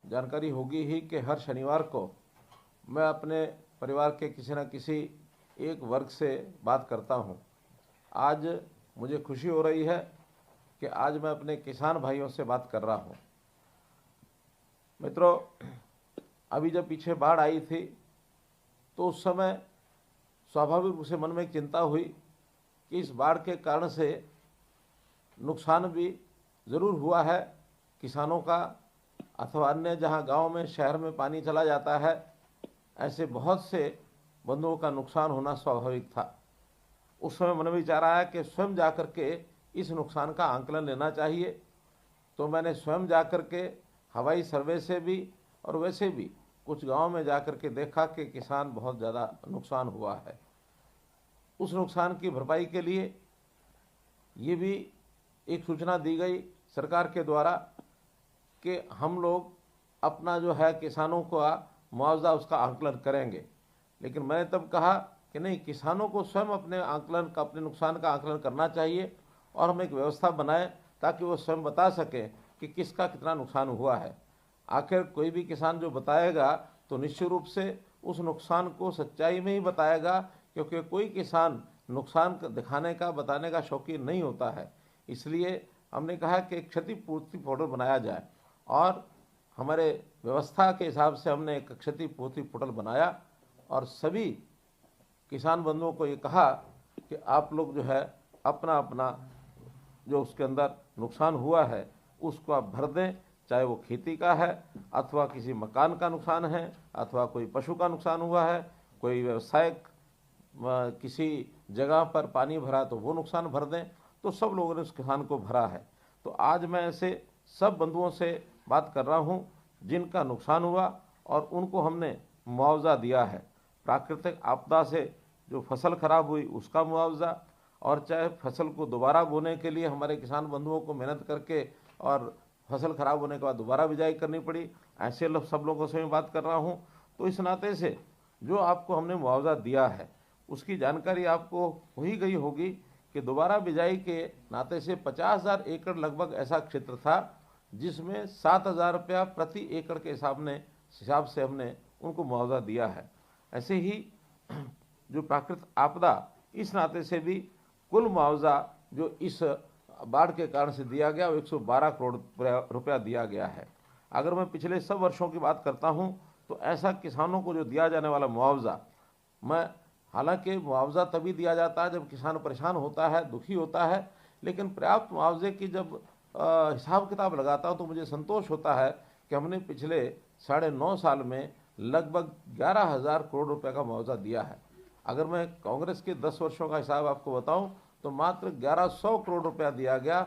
जानकारी होगी ही कि हर शनिवार को मैं अपने परिवार के किसी न किसी एक वर्ग से बात करता हूं। आज मुझे खुशी हो रही है कि आज मैं अपने किसान भाइयों से बात कर रहा हूं। मित्रों, अभी जब पीछे बाढ़ आई थी तो उस समय स्वाभाविक रूप से मन में एक चिंता हुई कि इस बाढ़ के कारण से नुकसान भी ज़रूर हुआ है किसानों का, अथवा अन्य जहां गांव में शहर में पानी चला जाता है ऐसे बहुत से बंधुओं का नुकसान होना स्वाभाविक था। उस समय मन में विचार आया कि स्वयं जाकर के इस नुकसान का आंकलन लेना चाहिए। तो मैंने स्वयं जाकर के हवाई सर्वे से भी और वैसे भी कुछ गांव में जाकर के देखा कि किसान बहुत ज़्यादा नुकसान हुआ है। उस नुकसान की भरपाई के लिए ये भी एक सूचना दी गई सरकार के द्वारा कि हम लोग अपना जो है किसानों का मुआवजा उसका आंकलन करेंगे। लेकिन मैंने तब कहा कि नहीं, किसानों को स्वयं अपने नुकसान का आंकलन करना चाहिए और हम एक व्यवस्था बनाएं ताकि वो स्वयं बता सकें कि किसका कितना नुकसान हुआ है। आखिर कोई भी किसान जो बताएगा तो निश्चित रूप से उस नुकसान को सच्चाई में ही बताएगा, क्योंकि कोई किसान नुकसान दिखाने का बताने का शौकीन नहीं होता है। इसलिए हमने कहा कि एक क्षतिपूर्ति पोर्टल बनाया जाए और हमारे व्यवस्था के हिसाब से हमने एक क्षतिपूर्ति पोर्टल बनाया और सभी किसान बंधुओं को ये कहा कि आप लोग जो है अपना अपना जो उसके अंदर नुकसान हुआ है उसको आप भर दें, चाहे वो खेती का है अथवा किसी मकान का नुकसान है अथवा कोई पशु का नुकसान हुआ है, कोई व्यवसायिक किसी जगह पर पानी भरा तो वो नुकसान भर दें। तो सब लोगों ने उस किसान को भरा है। तो आज मैं ऐसे सब बंधुओं से बात कर रहा हूं जिनका नुकसान हुआ और उनको हमने मुआवजा दिया है। प्राकृतिक आपदा से जो फसल खराब हुई उसका मुआवजा, और चाहे फसल को दोबारा बोने के लिए हमारे किसान बंधुओं को मेहनत करके और फसल खराब होने के बाद दोबारा बिजाई करनी पड़ी, ऐसे सब लोगों से मैं बात कर रहा हूँ। तो इस नाते से जो आपको हमने मुआवजा दिया है उसकी जानकारी आपको हो ही गई होगी कि दोबारा बिजाई के नाते से 50,000 एकड़ लगभग ऐसा क्षेत्र था जिसमें 7,000 रुपया प्रति एकड़ के हिसाब से हमने उनको मुआवजा दिया है। ऐसे ही जो प्राकृतिक आपदा, इस नाते से भी कुल मुआवजा जो इस बाढ़ के कारण से दिया गया वो 112 करोड़ रुपया दिया गया है। अगर मैं पिछले सब वर्षों की बात करता हूं तो ऐसा किसानों को जो दिया जाने वाला मुआवजा, हालांकि मुआवजा तभी दिया जाता है जब किसान परेशान होता है, दुखी होता है, लेकिन पर्याप्त मुआवजे की जब हिसाब किताब लगाता हूं तो मुझे संतोष होता है कि हमने पिछले 9.5 साल में लगभग 11,000 करोड़ रुपए का मुआवजा दिया है। अगर मैं कांग्रेस के 10 वर्षों का हिसाब आपको बताऊं तो मात्र 1100 करोड़ रुपया दिया गया।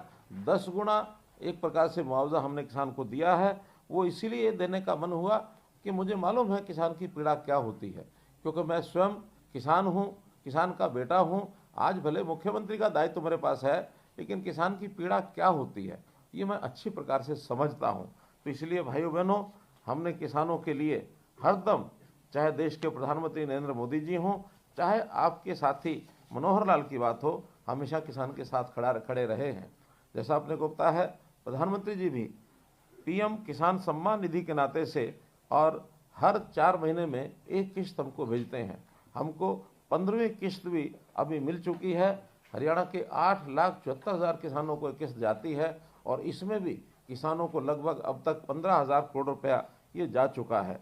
10 गुना एक प्रकार से मुआवजा हमने किसान को दिया है। वो इसीलिए देने का मन हुआ कि मुझे मालूम है किसान की पीड़ा क्या होती है, क्योंकि मैं स्वयं किसान हूँ, किसान का बेटा हूँ। आज भले मुख्यमंत्री का दायित्व तो मेरे पास है, लेकिन किसान की पीड़ा क्या होती है ये मैं अच्छी प्रकार से समझता हूँ। तो इसलिए भाइयों बहनों, हमने किसानों के लिए हरदम, चाहे देश के प्रधानमंत्री नरेंद्र मोदी जी हों, चाहे आपके साथी मनोहर लाल की बात हो, हमेशा किसान के साथ खड़े रहे हैं। जैसा आपने को पता है, प्रधानमंत्री जी भी पीएम किसान सम्मान निधि के नाते से और हर 4 महीने में एक किश्त हमको भेजते हैं। हमको 15वीं किश्त भी अभी मिल चुकी है। हरियाणा के 8,74,000 किसानों को किश्त जाती है और इसमें भी किसानों को लगभग अब तक 15,000 करोड़ रुपया ये जा चुका है।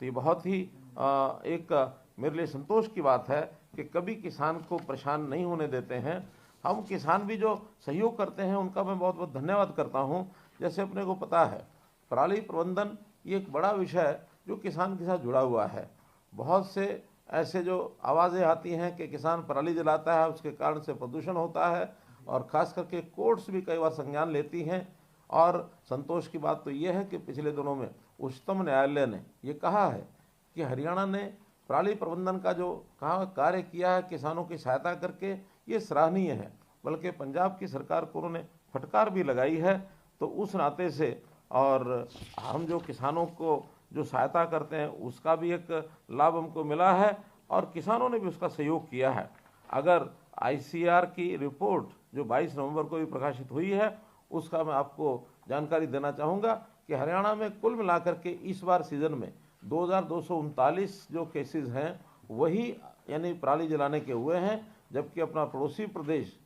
तो ये बहुत ही एक मेरे लिए संतोष की बात है कि कभी किसान को परेशान नहीं होने देते हैं। हम किसान भी जो सहयोग करते हैं उनका मैं बहुत बहुत धन्यवाद करता हूं। जैसे अपने को पता है, पराली प्रबंधन ये एक बड़ा विषय है जो किसान के साथ जुड़ा हुआ है। बहुत से ऐसे जो आवाज़ें आती हैं कि किसान पराली जलाता है, उसके कारण से प्रदूषण होता है, और ख़ास करके कोर्ट्स भी कई बार संज्ञान लेती हैं। और संतोष की बात तो ये है कि पिछले दिनों में उच्चतम न्यायालय ने ये कहा है कि हरियाणा ने पराली प्रबंधन का जो कार्य किया है किसानों की सहायता करके, ये सराहनीय है। बल्कि पंजाब की सरकार को उन्होंने फटकार भी लगाई है। तो उस नाते से और हम जो किसानों को जो सहायता करते हैं उसका भी एक लाभ हमको मिला है और किसानों ने भी उसका सहयोग किया है। अगर आईसीआर की रिपोर्ट जो 22 नवंबर को भी प्रकाशित हुई है उसका मैं आपको जानकारी देना चाहूँगा कि हरियाणा में कुल मिलाकर के इस बार सीजन में 2239 जो केसेस हैं वही यानी पराली जलाने के हुए हैं, जबकि अपना पड़ोसी प्रदेश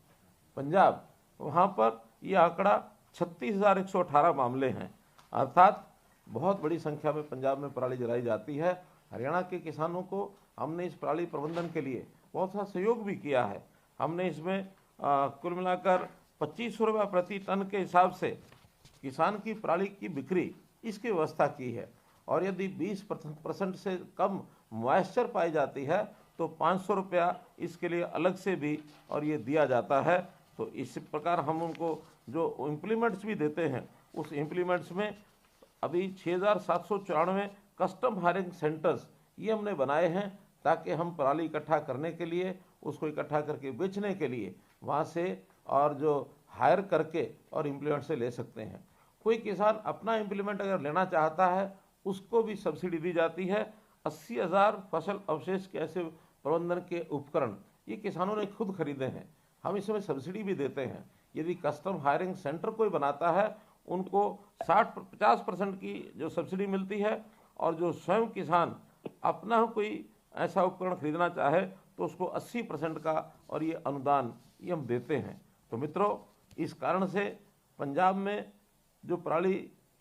पंजाब वहाँ पर ये आंकड़ा 36,118 मामले हैं। अर्थात बहुत बड़ी संख्या में पंजाब में पराली जलाई जाती है। हरियाणा के किसानों को हमने इस पराली प्रबंधन के लिए बहुत सा सहयोग भी किया है। हमने इसमें कुल मिलाकर 2500 रुपये प्रति टन के हिसाब से किसान की पराली की बिक्री इसकी व्यवस्था की है, और यदि 20% से कम मॉइस्चर पाई जाती है तो 500 रुपया इसके लिए अलग से भी और ये दिया जाता है। तो इस प्रकार हम उनको जो इम्प्लीमेंट्स भी देते हैं, उस इम्प्लीमेंट्स में अभी 6,794 कस्टम हायरिंग सेंटर्स ये हमने बनाए हैं, ताकि हम पराली इकट्ठा करने के लिए, उसको इकट्ठा करके बेचने के लिए वहाँ से और जो हायर करके और इम्प्लीमेंट से ले सकते हैं। कोई किसान अपना इम्प्लीमेंट अगर लेना चाहता है उसको भी सब्सिडी दी जाती है। 80,000 फसल अवशेष के ऐसे प्रबंधन के उपकरण ये किसानों ने खुद खरीदे हैं, हम इसमें सब्सिडी भी देते हैं। यदि कस्टम हायरिंग सेंटर कोई बनाता है उनको 50% की जो सब्सिडी मिलती है, और जो स्वयं किसान अपना कोई ऐसा उपकरण खरीदना चाहे तो उसको 80% का और ये अनुदान ये हम देते हैं। तो मित्रों, इस कारण से पंजाब में जो पराली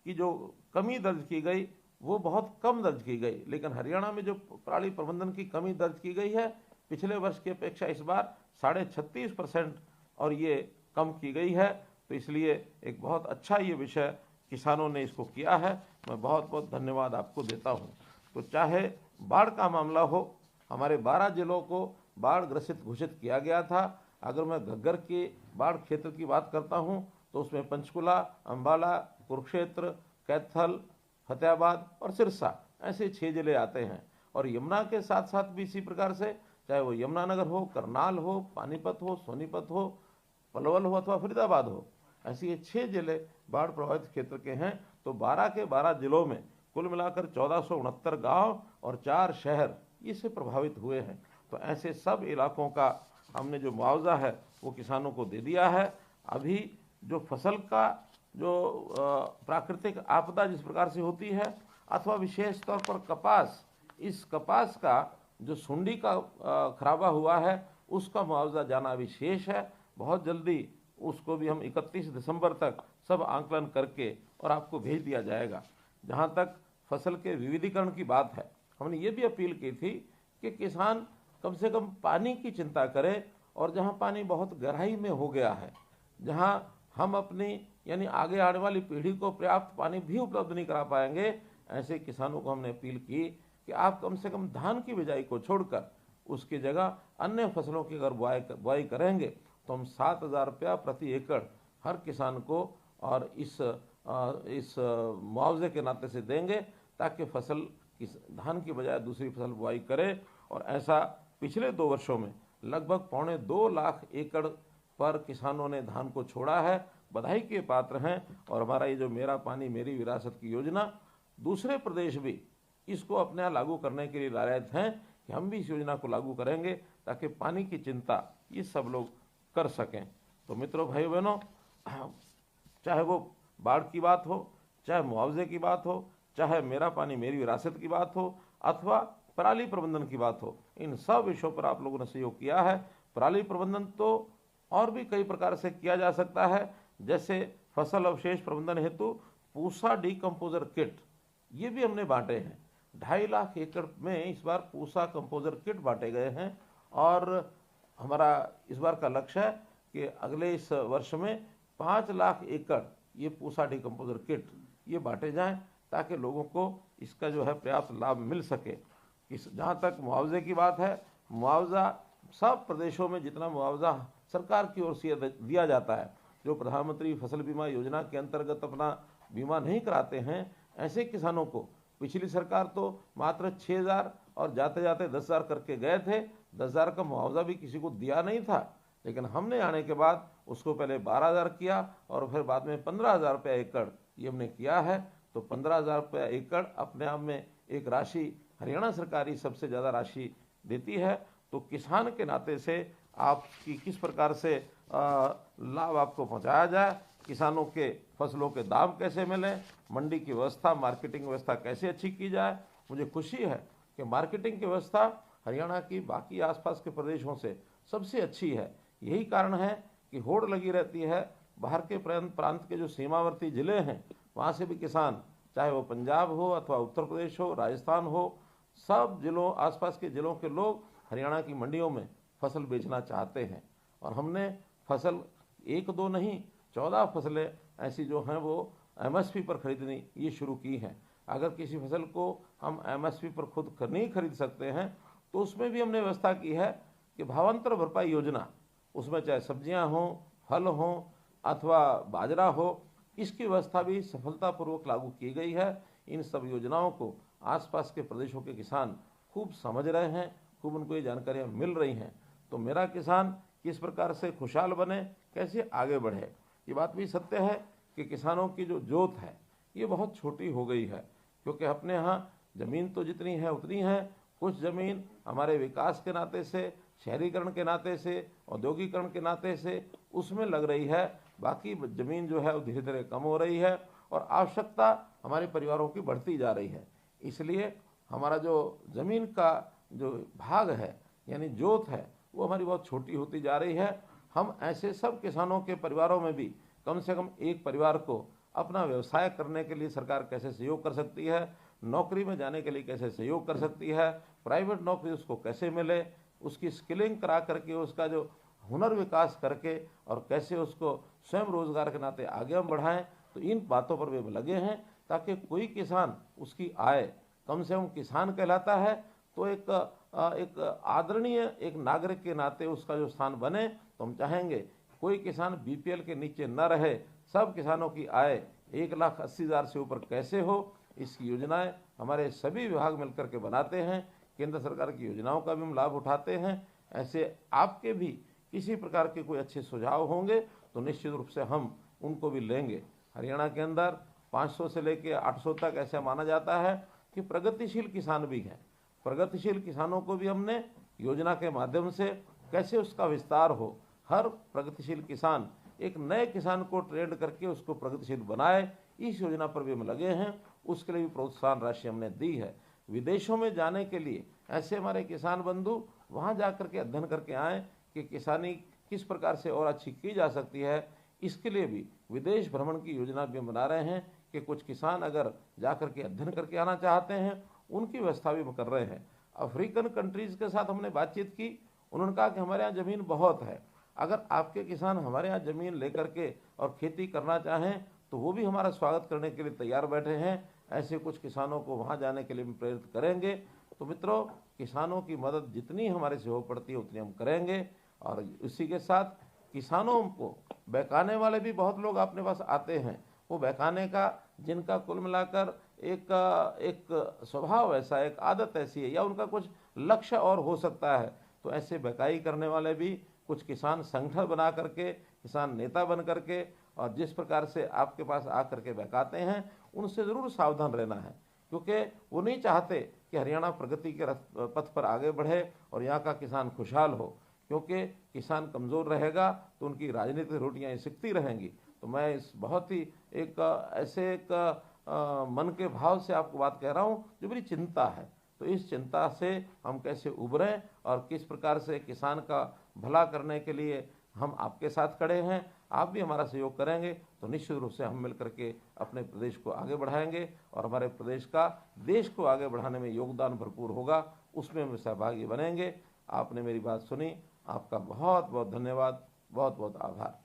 की जो कमी दर्ज की गई वो बहुत कम दर्ज की गई, लेकिन हरियाणा में जो पराली प्रबंधन की कमी दर्ज की गई है पिछले वर्ष की अपेक्षा इस बार 36.5% और ये कम की गई है। तो इसलिए एक बहुत अच्छा ये विषय किसानों ने इसको किया है, मैं बहुत बहुत धन्यवाद आपको देता हूँ। तो चाहे बाढ़ का मामला हो, हमारे 12 जिलों को बाढ़ ग्रसित घोषित किया गया था। अगर मैं घग्गर के बाढ़ क्षेत्र की बात करता हूँ तो उसमें पंचकुला, अम्बाला, कुरुक्षेत्र, कैथल, फतेहाबाद और सिरसा ऐसे 6 जिले आते हैं। और यमुना के साथ साथ भी इसी प्रकार से, चाहे वो यमुनानगर हो, करनाल हो, पानीपत हो, सोनीपत हो, पलवल हो अथवा फरीदाबाद हो, ऐसे ये 6 जिले बाढ़ प्रभावित क्षेत्र के हैं। तो 12 के 12 जिलों में कुल मिलाकर 1469 गांव और 4 शहर इससे प्रभावित हुए हैं। तो ऐसे सब इलाकों का हमने जो मुआवजा है वो किसानों को दे दिया है। अभी जो फसल का जो प्राकृतिक आपदा जिस प्रकार से होती है, अथवा विशेष तौर पर कपास, इस कपास का जो सुंडी का खराबा हुआ है उसका मुआवजा जाना अभी शेष है। बहुत जल्दी उसको भी हम 31 दिसंबर तक सब आंकलन करके और आपको भेज दिया जाएगा। जहाँ तक फसल के विविधीकरण की बात है, हमने ये भी अपील की थी कि किसान कम से कम पानी की चिंता करें, और जहाँ पानी बहुत गहराई में हो गया है, जहाँ हम अपनी यानी आगे आने वाली पीढ़ी को पर्याप्त पानी भी उपलब्ध नहीं करा पाएंगे, ऐसे किसानों को हमने अपील की कि आप कम से कम धान की बिजाई को छोड़कर उसकी जगह अन्य फसलों की अगर बुआई करेंगे तो हम 7,000 रुपया प्रति एकड़ हर किसान को और इस मुआवजे के नाते से देंगे, ताकि फसल धान की बजाय दूसरी फसल बुआई करे। और ऐसा पिछले 2 वर्षों में लगभग 2.25 लाख एकड़ पर किसानों ने धान को छोड़ा है। बधाई के पात्र हैं। और हमारा ये जो मेरा पानी मेरी विरासत की योजना, दूसरे प्रदेश भी इसको अपने यहाँ लागू करने के लिए लायक हैं कि हम भी इस योजना को लागू करेंगे, ताकि पानी की चिंता ये सब लोग कर सकें। तो मित्रों, भाई बहनों, चाहे वो बाढ़ की बात हो, चाहे मुआवजे की बात हो, चाहे मेरा पानी मेरी विरासत की बात हो, अथवा पराली प्रबंधन की बात हो, इन सब विषयों पर आप लोगों ने सहयोग किया है। पराली प्रबंधन तो और भी कई प्रकार से किया जा सकता है, जैसे फसल अवशेष प्रबंधन हेतु पूसा डिकम्पोजर किट ये भी हमने बांटे हैं। 2.5 लाख एकड़ में इस बार पूसा कंपोजर किट बांटे गए हैं। और हमारा इस बार का लक्ष्य है कि अगले इस वर्ष में 5 लाख एकड़ ये पूसा डिकम्पोजर किट ये बांटे जाएं, ताकि लोगों को इसका जो है पर्याप्त लाभ मिल सके। जहाँ तक मुआवजे की बात है, मुआवजा सब प्रदेशों में जितना मुआवजा सरकार की ओर से दिया जाता है, जो प्रधानमंत्री फसल बीमा योजना के अंतर्गत अपना बीमा नहीं कराते हैं, ऐसे किसानों को पिछली सरकार तो मात्र 6,000 और जाते जाते 10,000 करके गए थे। 10,000 का मुआवजा भी किसी को दिया नहीं था, लेकिन हमने आने के बाद उसको पहले 12,000 किया और फिर बाद में 15,000 रुपये एकड़ ये हमने किया है। तो 15,000 रुपये एकड़ अपने आप में एक राशि हरियाणा सरकार ही सबसे ज़्यादा राशि देती है। तो किसान के नाते से आपकी किस प्रकार से लाभ आपको पहुंचाया जाए, किसानों के फसलों के दाम कैसे मिलें, मंडी की व्यवस्था, मार्केटिंग व्यवस्था कैसे अच्छी की जाए। मुझे खुशी है कि मार्केटिंग की व्यवस्था हरियाणा की बाकी आसपास के प्रदेशों से सबसे अच्छी है। यही कारण है कि होड़ लगी रहती है। बाहर के प्रांत के जो सीमावर्ती ज़िले हैं वहाँ से भी किसान, चाहे वो पंजाब हो अथवा उत्तर प्रदेश हो, राजस्थान हो, सब जिलों, आसपास के ज़िलों के लोग हरियाणा की मंडियों में फसल बेचना चाहते हैं। और हमने फसल 1-2 नहीं, 14 फसलें ऐसी जो हैं वो MSP पर खरीदनी ये शुरू की हैं। अगर किसी फसल को हम MSP पर खुद नहीं खरीद सकते हैं तो उसमें भी हमने व्यवस्था की है कि भावांतर भरपाई योजना, उसमें चाहे सब्जियां हों, फल हों अथवा बाजरा हो, इसकी व्यवस्था भी सफलतापूर्वक लागू की गई है। इन सब योजनाओं को आसपास के प्रदेशों के किसान खूब समझ रहे हैं, खूब उनको ये जानकारियाँ मिल रही हैं। तो मेरा किसान किस प्रकार से खुशहाल बने, कैसे आगे बढ़े, ये बात भी सत्य है कि किसानों की जो जोत है ये बहुत छोटी हो गई है। क्योंकि अपने यहाँ ज़मीन तो जितनी है उतनी है, कुछ ज़मीन हमारे विकास के नाते से, शहरीकरण के नाते से, औद्योगिकरण के नाते से उसमें लग रही है। बाकी ज़मीन जो है वो धीरे धीरे कम हो रही है और आवश्यकता हमारे परिवारों की बढ़ती जा रही है। इसलिए हमारा जो ज़मीन का जो भाग है यानी जोत है वो हमारी बहुत छोटी होती जा रही है। हम ऐसे सब किसानों के परिवारों में भी कम से कम एक परिवार को अपना व्यवसाय करने के लिए सरकार कैसे सहयोग कर सकती है, नौकरी में जाने के लिए कैसे सहयोग कर सकती है, प्राइवेट नौकरी उसको कैसे मिले, उसकी स्किलिंग करा करके उसका जो हुनर विकास करके और कैसे उसको स्वयं रोजगार के नाते आगे हम बढ़ाएं। तो इन बातों पर वे लगे हैं ताकि कोई किसान उसकी आय, कम से कम किसान कहलाता है तो एक आदरणीय एक नागरिक के नाते उसका जो स्थान बने। तो हम चाहेंगे कोई किसान BPL के नीचे न रहे, सब किसानों की आय 1,80,000 से ऊपर कैसे हो, इसकी योजनाएं हमारे सभी विभाग मिलकर के बनाते हैं। केंद्र सरकार की योजनाओं का भी हम लाभ उठाते हैं। ऐसे आपके भी किसी प्रकार के कोई अच्छे सुझाव होंगे तो निश्चित रूप से हम उनको भी लेंगे। हरियाणा के अंदर 500 से लेकर 800 तक ऐसा माना जाता है कि प्रगतिशील किसान भी हैं। प्रगतिशील किसानों को भी हमने योजना के माध्यम से कैसे उसका विस्तार हो, हर प्रगतिशील किसान एक नए किसान को ट्रेंड करके उसको प्रगतिशील बनाए, इस योजना पर भी हम लगे हैं। उसके लिए भी प्रोत्साहन राशि हमने दी है। विदेशों में जाने के लिए ऐसे हमारे किसान बंधु वहाँ जा करके अध्ययन करके आएँ कि किसानी किस प्रकार से और अच्छी की जा सकती है। इसके लिए भी विदेश भ्रमण की योजना भी हम बना रहे हैं कि कुछ किसान अगर जा करके अध्ययन करके आना चाहते हैं उनकी व्यवस्था भी कर रहे हैं। अफ्रीकन कंट्रीज़ के साथ हमने बातचीत की, उन्होंने कहा कि हमारे यहाँ ज़मीन बहुत है, अगर आपके किसान हमारे यहाँ ज़मीन लेकर के और खेती करना चाहें तो वो भी हमारा स्वागत करने के लिए तैयार बैठे हैं। ऐसे कुछ किसानों को वहाँ जाने के लिए भी प्रेरित करेंगे। तो मित्रों, किसानों की मदद जितनी हमारे से हो पड़ती है उतनी हम करेंगे। और इसी के साथ किसानों को बहकाने वाले भी बहुत लोग अपने पास आते हैं, वो बहकाने का जिनका कुल मिलाकर एक स्वभाव ऐसा, एक आदत ऐसी है या उनका कुछ लक्ष्य और हो सकता है, तो ऐसे बहकाई करने वाले भी कुछ किसान संगठन बना करके, किसान नेता बन करके और जिस प्रकार से आपके पास आकर के बहकाते हैं उनसे ज़रूर सावधान रहना है। क्योंकि वो नहीं चाहते कि हरियाणा प्रगति के पथ पर आगे बढ़े और यहाँ का किसान खुशहाल हो। क्योंकि किसान कमज़ोर रहेगा तो उनकी राजनीतिक रोटियाँ सिकती रहेंगी। तो मैं इस बहुत ही एक ऐसे एक मन के भाव से आपको बात कह रहा हूँ जो मेरी चिंता है। तो इस चिंता से हम कैसे उभरें और किस प्रकार से किसान का भला करने के लिए हम आपके साथ खड़े हैं, आप भी हमारा सहयोग करेंगे तो निश्चित रूप से हम मिलकर के अपने प्रदेश को आगे बढ़ाएंगे और हमारे प्रदेश का देश को आगे बढ़ाने में योगदान भरपूर होगा, उसमें हम सहभागी बनेंगे। आपने मेरी बात सुनी, आपका बहुत बहुत धन्यवाद, बहुत बहुत आभार।